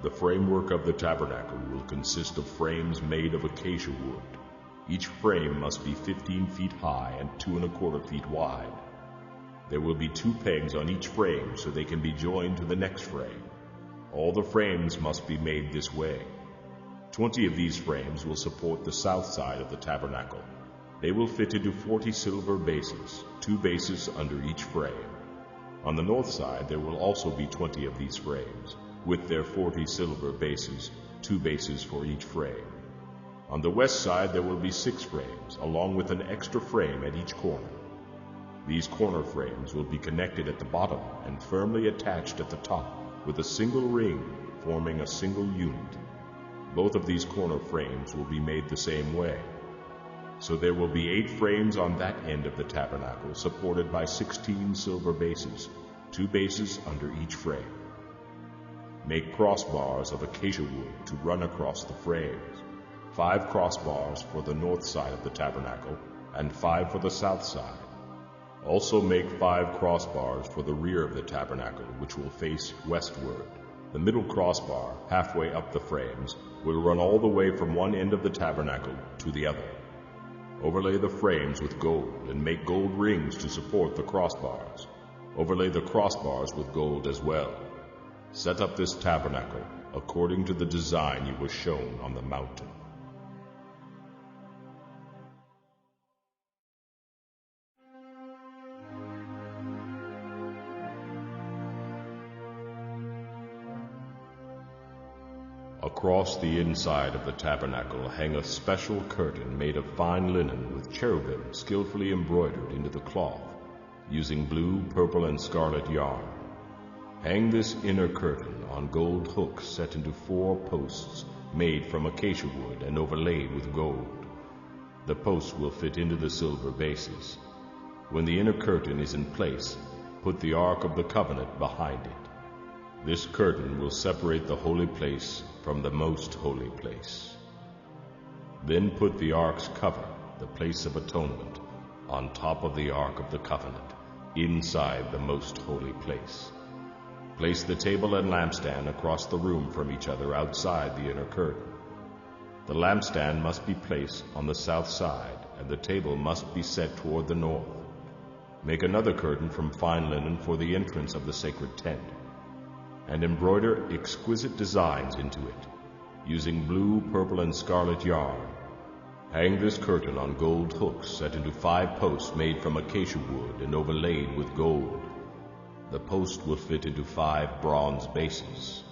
The framework of the tabernacle will consist of frames made of acacia wood. Each frame must be 15 feet high and 2¼ feet wide. There will be 2 pegs on each frame so they can be joined to the next frame. All the frames must be made this way. 20 of these frames will support the south side of the tabernacle. They will fit into 40 silver bases, 2 bases under each frame. On the north side there will also be 20 of these frames, with their 40 silver bases, 2 bases for each frame. On the west side there will be 6 frames, along with an extra frame at each corner. These corner frames will be connected at the bottom and firmly attached at the top with a single ring forming a single unit. Both of these corner frames will be made the same way. So there will be 8 frames on that end of the tabernacle, supported by 16 silver bases, 2 bases under each frame. Make crossbars of acacia wood to run across the frames, 5 crossbars for the north side of the tabernacle, and 5 for the south side. Also make 5 crossbars for the rear of the tabernacle, which will face westward. The middle crossbar, halfway up the frames, will run all the way from one end of the tabernacle to the other. Overlay the frames with gold and make gold rings to support the crossbars. Overlay the crossbars with gold as well. Set up this tabernacle according to the design you were shown on the mountain. Across the inside of the tabernacle hang a special curtain made of fine linen with cherubim skillfully embroidered into the cloth, using blue, purple, and scarlet yarn. Hang this inner curtain on gold hooks set into 4 posts made from acacia wood and overlaid with gold. The posts will fit into the silver bases. When the inner curtain is in place, put the Ark of the Covenant behind it. This curtain will separate the holy place from the most holy place. Then put the Ark's cover, the place of atonement, on top of the Ark of the Covenant, inside the most holy place. Place the table and lampstand across the room from each other outside the inner curtain. The lampstand must be placed on the south side, and the table must be set toward the north. Make another curtain from fine linen for the entrance of the sacred tent, and embroider exquisite designs into it, using blue, purple, and scarlet yarn. Hang this curtain on gold hooks set into 5 posts made from acacia wood and overlaid with gold. The post will fit into 5 bronze bases.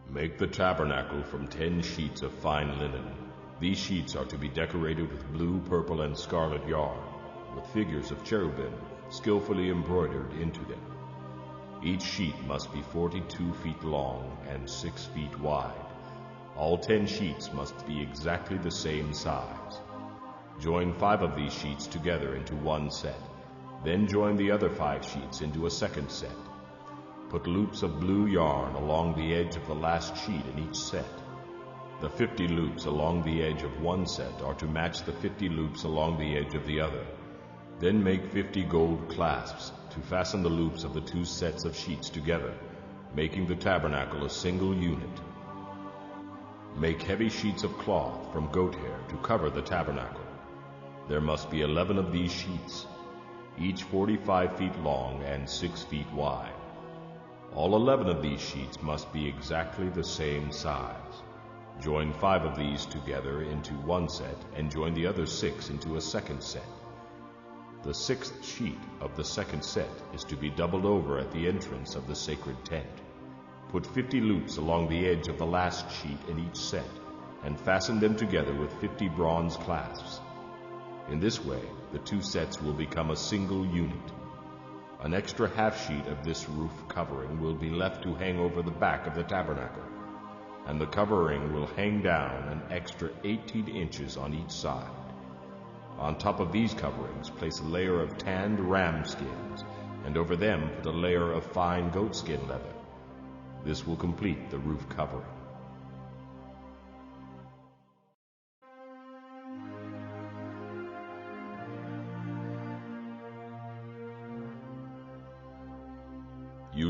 Make the tabernacle from 10 sheets of fine linen. These sheets are to be decorated with blue, purple, and scarlet yarn, with figures of cherubim skillfully embroidered into them. Each sheet must be 42 feet long and 6 feet wide. All 10 sheets must be exactly the same size. Join 5 of these sheets together into one set. Then join the other 5 sheets into a second set. Put loops of blue yarn along the edge of the last sheet in each set. The 50 loops along the edge of one set are to match the 50 loops along the edge of the other. Then make 50 gold clasps to fasten the loops of the 2 sets of sheets together, making the tabernacle a single unit. Make heavy sheets of cloth from goat hair to cover the tabernacle. There must be 11 of these sheets, each 45 feet long and 6 feet wide. All 11 of these sheets must be exactly the same size. Join 5 of these together into one set and join the other 6 into a second set. The 6th sheet of the second set is to be doubled over at the entrance of the sacred tent. Put 50 loops along the edge of the last sheet in each set and fasten them together with 50 bronze clasps. In this way, the 2 sets will become a single unit. An extra half sheet of this roof covering will be left to hang over the back of the tabernacle, and the covering will hang down an extra 18 inches on each side. On top of these coverings, place a layer of tanned ram skins, and over them put a layer of fine goatskin leather. This will complete the roof covering.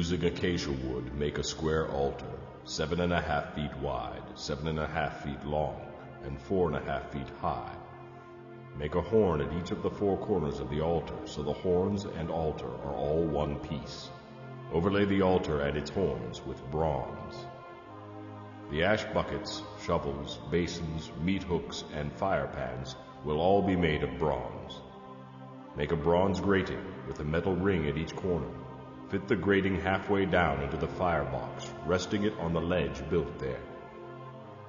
Using acacia wood, make a square altar, 7.5 feet wide, 7.5 feet long, and 4.5 feet high. Make a horn at each of the 4 corners of the altar, so the horns and altar are all one piece. Overlay the altar and its horns with bronze. The ash buckets, shovels, basins, meat hooks, and fire pans will all be made of bronze. Make a bronze grating with a metal ring at each corner. Fit the grating halfway down into the firebox, resting it on the ledge built there.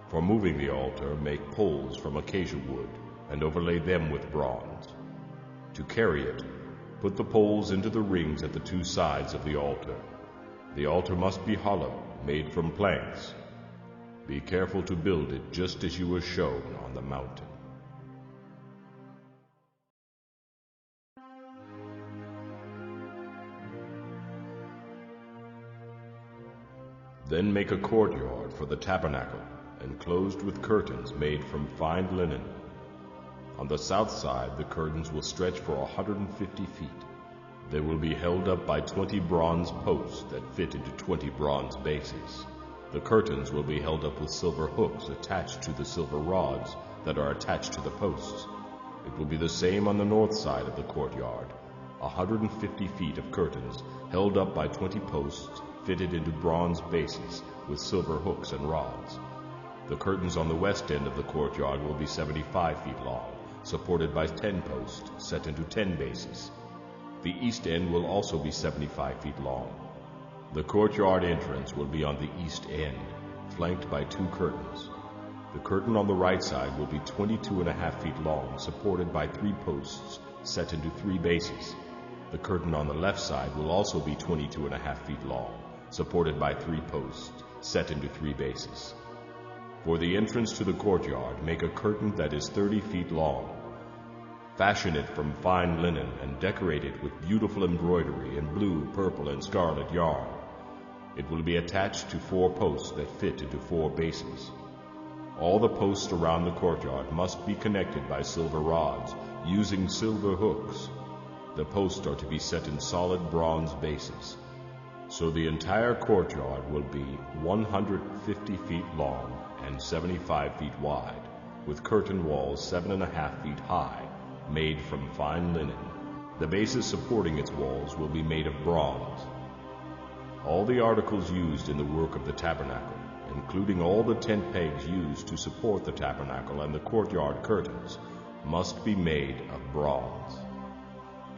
For moving the altar, make poles from acacia wood and overlay them with bronze. To carry it, put the poles into the rings at the 2 sides of the altar. The altar must be hollow, made from planks. Be careful to build it just as you were shown on the mountain. Then make a courtyard for the tabernacle, enclosed with curtains made from fine linen. On the south side, the curtains will stretch for 150 feet. They will be held up by 20 bronze posts that fit into 20 bronze bases. The curtains will be held up with silver hooks attached to the silver rods that are attached to the posts. It will be the same on the north side of the courtyard, 150 feet of curtains held up by 20 posts fitted into bronze bases with silver hooks and rods. The curtains on the west end of the courtyard will be 75 feet long, supported by 10 posts set into 10 bases. The east end will also be 75 feet long. The courtyard entrance will be on the east end, flanked by 2 curtains. The curtain on the right side will be 22.5 feet long, supported by 3 posts set into 3 bases. The curtain on the left side will also be 22.5 feet long, supported by 3 posts set into 3 bases. For the entrance to the courtyard, make a curtain that is 30 feet long. Fashion it from fine linen and decorate it with beautiful embroidery in blue, purple, and scarlet yarn. It will be attached to 4 posts that fit into 4 bases. All the posts around the courtyard must be connected by silver rods, using silver hooks. The posts are to be set in solid bronze bases. So the entire courtyard will be 150 feet long and 75 feet wide, with curtain walls 7.5 feet high, made from fine linen. The bases supporting its walls will be made of bronze. All the articles used in the work of the tabernacle, including all the tent pegs used to support the tabernacle and the courtyard curtains, must be made of bronze.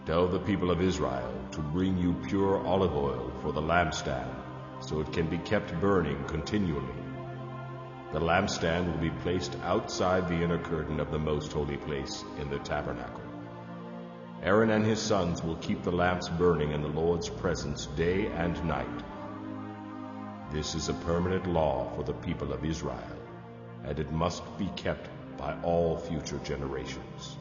Tell the people of Israel to bring you pure olive oil for the lampstand, so it can be kept burning continually. The lampstand will be placed outside the inner curtain of the most holy place in the tabernacle. Aaron and his sons will keep the lamps burning in the Lord's presence day and night. This is a permanent law for the people of Israel, and it must be kept by all future generations.